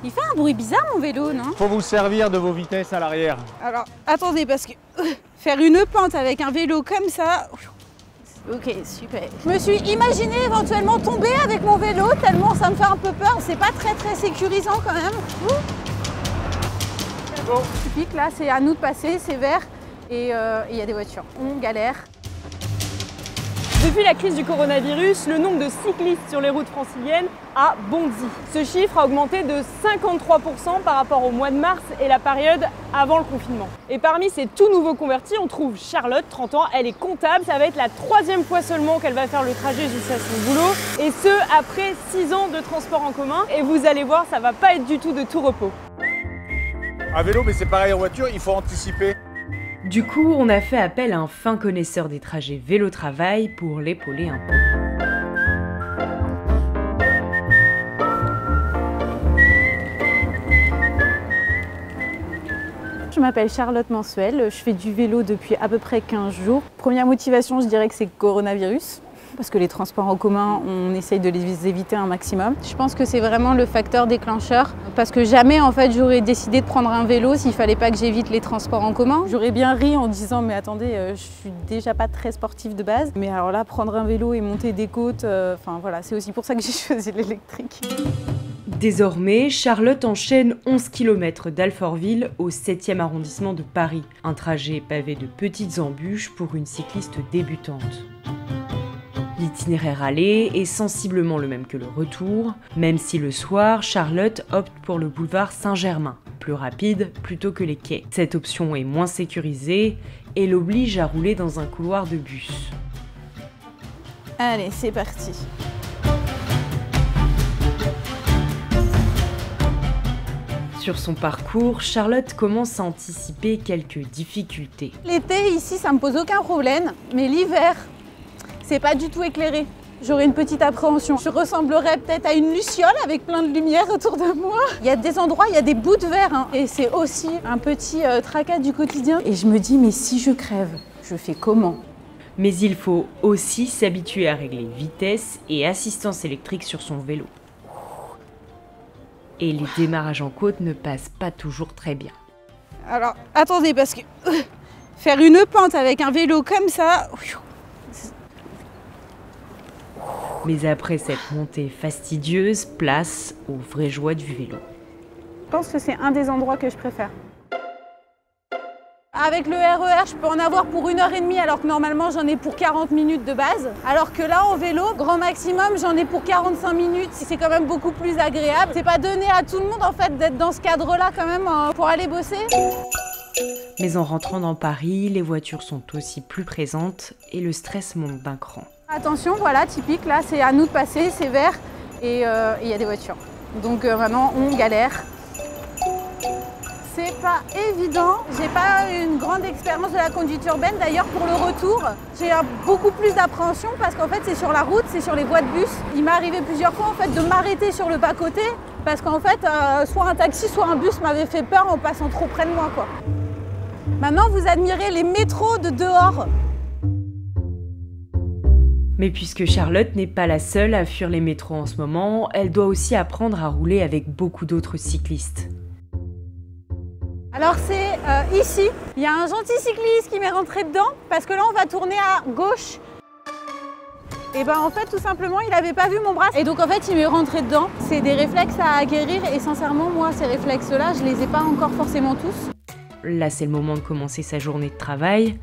Il fait un bruit bizarre mon vélo, non? Faut vous servir de vos vitesses à l'arrière. Alors, attendez, parce que faire une pente avec un vélo comme ça... Ok, super. Je me suis imaginé éventuellement tomber avec mon vélo, tellement ça me fait un peu peur. C'est pas très sécurisant quand même. Bon. Typique, là, c'est à nous de passer, c'est vert et il y a des voitures. On galère. Depuis la crise du coronavirus, le nombre de cyclistes sur les routes franciliennes a bondi. Ce chiffre a augmenté de 53% par rapport au mois de mars et la période avant le confinement. Et parmi ces tout nouveaux convertis, on trouve Charlotte, 30 ans, elle est comptable. Ça va être la 3e fois seulement qu'elle va faire le trajet jusqu'à son boulot. Et ce, après 6 ans de transport en commun. Et vous allez voir, ça va pas être du tout de tout repos. À vélo, mais c'est pareil en voiture, il faut anticiper. Du coup, on a fait appel à un fin connaisseur des trajets vélo-travail pour l'épauler un peu. Je m'appelle Charlotte Mansuel, je fais du vélo depuis à peu près 15 jours. Première motivation, je dirais que c'est le coronavirus. Parce que les transports en commun, on essaye de les éviter un maximum. Je pense que c'est vraiment le facteur déclencheur. Parce que jamais, en fait, j'aurais décidé de prendre un vélo s'il fallait pas que j'évite les transports en commun. J'aurais bien ri en disant, mais attendez, je suis déjà pas très sportive de base. Mais alors là, prendre un vélo et monter des côtes, enfin voilà, c'est aussi pour ça que j'ai choisi l'électrique. Désormais, Charlotte enchaîne 11 km d'Alfortville au 7e arrondissement de Paris. Un trajet pavé de petites embûches pour une cycliste débutante. L'itinéraire aller est sensiblement le même que le retour, même si le soir, Charlotte opte pour le boulevard Saint-Germain, plus rapide plutôt que les quais. Cette option est moins sécurisée et l'oblige à rouler dans un couloir de bus. Allez, c'est parti. Sur son parcours, Charlotte commence à anticiper quelques difficultés. L'été, ici, ça me pose aucun problème, mais l'hiver, c'est pas du tout éclairé. J'aurais une petite appréhension. Je ressemblerais peut-être à une luciole avec plein de lumière autour de moi. Il y a des endroits, il y a des bouts de verre, hein, et c'est aussi un petit tracas du quotidien. Et je me dis, mais si je crève, je fais comment? Mais il faut aussi s'habituer à régler vitesse et assistance électrique sur son vélo. Et les démarrages en côte ne passent pas toujours très bien. Alors, attendez, parce que faire une pente avec un vélo comme ça... Mais après cette montée fastidieuse, place aux vraies joies du vélo. Je pense que c'est un des endroits que je préfère. Avec le RER, je peux en avoir pour 1h30 alors que normalement j'en ai pour 40 minutes de base. Alors que là, en vélo, grand maximum, j'en ai pour 45 minutes. C'est quand même beaucoup plus agréable. C'est pas donné à tout le monde en fait d'être dans ce cadre-là quand même pour aller bosser. Mais en rentrant dans Paris, les voitures sont aussi plus présentes et le stress monte d'un cran. Attention, voilà, typique, là c'est à nous de passer, c'est vert et il y a des voitures. Donc maintenant on galère. C'est pas évident, j'ai pas une grande expérience de la conduite urbaine, d'ailleurs pour le retour j'ai beaucoup plus d'appréhension parce qu'en fait c'est sur la route, c'est sur les voies de bus. Il m'est arrivé plusieurs fois en fait de m'arrêter sur le bas-côté parce qu'en fait soit un taxi soit un bus m'avait fait peur en passant trop près de moi quoi. Maintenant vous admirez les métros de dehors. Mais puisque Charlotte n'est pas la seule à fuir les métros en ce moment, elle doit aussi apprendre à rouler avec beaucoup d'autres cyclistes. Alors c'est ici, il y a un gentil cycliste qui m'est rentré dedans parce que là on va tourner à gauche. Et ben en fait tout simplement il n'avait pas vu mon bras et donc en fait il m'est rentré dedans. C'est des réflexes à acquérir et sincèrement moi ces réflexes-là je les ai pas encore forcément tous. Là c'est le moment de commencer sa journée de travail.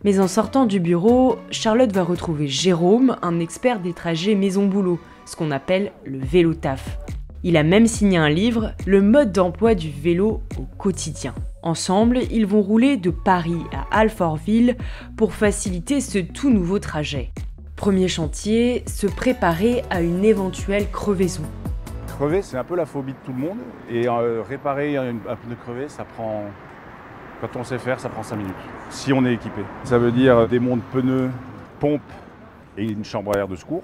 Mais en sortant du bureau, Charlotte va retrouver Jérôme, un expert des trajets maison-boulot, ce qu'on appelle le vélo-taf. Il a même signé un livre, Le mode d'emploi du vélo au quotidien. Ensemble, ils vont rouler de Paris à Alfortville pour faciliter ce tout nouveau trajet. Premier chantier, se préparer à une éventuelle crevaison. Crever, c'est un peu la phobie de tout le monde. Et réparer un pneu crevé, ça prend... Quand on sait faire, ça prend 5 minutes, si on est équipé. Ça veut dire des montes pneus, pompe et une chambre à air de secours.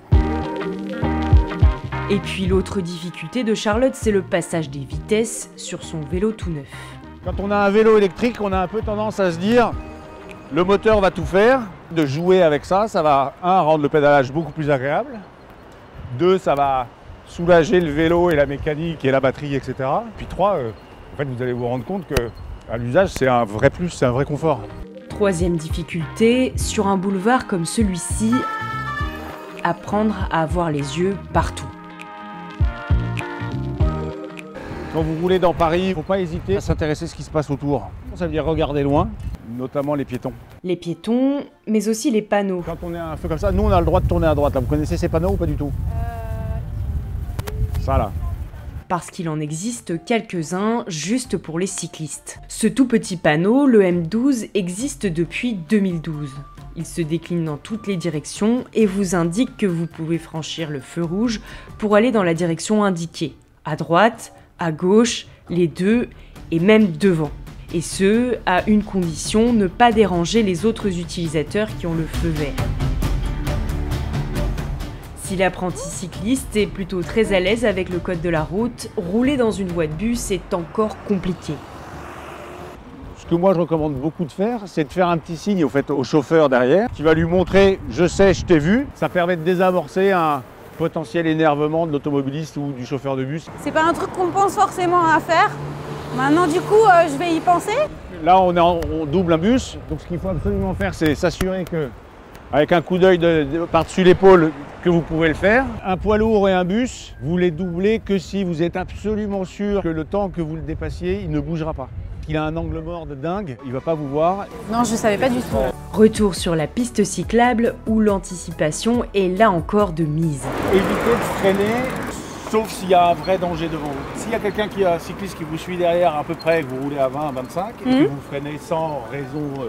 Et puis l'autre difficulté de Charlotte, c'est le passage des vitesses sur son vélo tout neuf. Quand on a un vélo électrique, on a un peu tendance à se dire le moteur va tout faire. De jouer avec ça, ça va, 1, rendre le pédalage beaucoup plus agréable. 2, ça va soulager le vélo et la mécanique et la batterie, etc. Puis 3, en fait, vous allez vous rendre compte qu'à l'usage, c'est un vrai plus, c'est un vrai confort. Troisième difficulté, sur un boulevard comme celui-ci, apprendre à avoir les yeux partout. Quand vous roulez dans Paris, il ne faut pas hésiter à s'intéresser à ce qui se passe autour. Ça veut dire regarder loin, notamment les piétons. Les piétons, mais aussi les panneaux. Quand on est un feu comme ça, nous on a le droit de tourner à droite. Là, vous connaissez ces panneaux ou pas du tout? Ça là. Parce qu'il en existe quelques-uns juste pour les cyclistes. Ce tout petit panneau, le M12, existe depuis 2012. Il se décline dans toutes les directions et vous indique que vous pouvez franchir le feu rouge pour aller dans la direction indiquée. À droite, à gauche, les deux et même devant. Et ce, à une condition, ne pas déranger les autres utilisateurs qui ont le feu vert. Si l'apprenti cycliste est plutôt très à l'aise avec le code de la route, rouler dans une voie de bus est encore compliqué. Ce que moi je recommande beaucoup de faire, c'est de faire un petit signe au chauffeur derrière. Tu vas lui montrer « je sais, je t'ai vu ». Ça permet de désamorcer un potentiel énervement de l'automobiliste ou du chauffeur de bus. C'est pas un truc qu'on pense forcément à faire. Maintenant, du coup, je vais y penser. Là, on double un bus. Donc, ce qu'il faut absolument faire, c'est s'assurer que, avec un coup d'œil par-dessus l'épaule, que vous pouvez le faire. Un poids lourd et un bus, vous les doublez que si vous êtes absolument sûr que le temps que vous le dépassiez, il ne bougera pas. Il a un angle mort de dingue, il ne va pas vous voir. Non, je savais pas du tout. Retour sur la piste cyclable où l'anticipation est là encore de mise. Évitez de freiner, sauf s'il y a un vrai danger devant vous. S'il y a quelqu'un un cycliste qui vous suit derrière à peu près, que vous roulez à 20, 25, et que vous freinez sans raison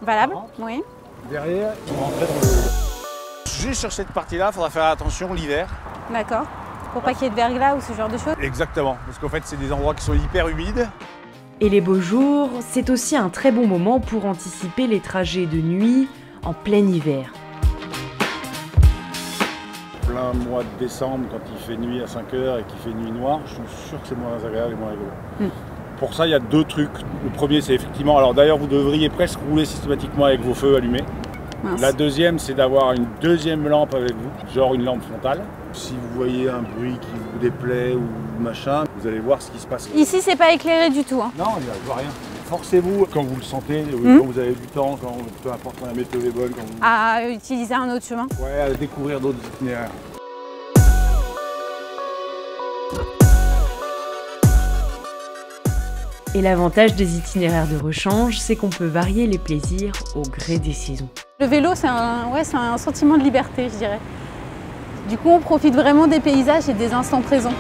valable, oui. Derrière, vous rentrez dans le... Juste sur cette partie-là, il faudra faire attention l'hiver. D'accord. Pour pas qu'il y ait de verglas ou ce genre de choses. Exactement, parce qu'en fait, c'est des endroits qui sont hyper humides. Et les beaux jours, c'est aussi un très bon moment pour anticiper les trajets de nuit en plein hiver. Plein mois de décembre, quand il fait nuit à 5 h et qu'il fait nuit noire, je suis sûr que c'est moins agréable et moins rigolo. Pour ça, il y a deux trucs. Le premier, c'est effectivement... Alors d'ailleurs, vous devriez presque rouler systématiquement avec vos feux allumés. Mince. La deuxième, c'est d'avoir une deuxième lampe avec vous, genre une lampe frontale. Si vous voyez un bruit qui vous déplaît ou machin, vous allez voir ce qui se passe. Ici, c'est pas éclairé du tout. Hein. Non, il n'y a rien. Forcez-vous quand vous le sentez, quand vous avez du temps, peu importe quand la météo est bonne. Quand vous... À utiliser un autre chemin. Ouais, à découvrir d'autres itinéraires. Et l'avantage des itinéraires de rechange, c'est qu'on peut varier les plaisirs au gré des saisons. Le vélo, c'est un sentiment de liberté, je dirais. Du coup, on profite vraiment des paysages et des instants présents.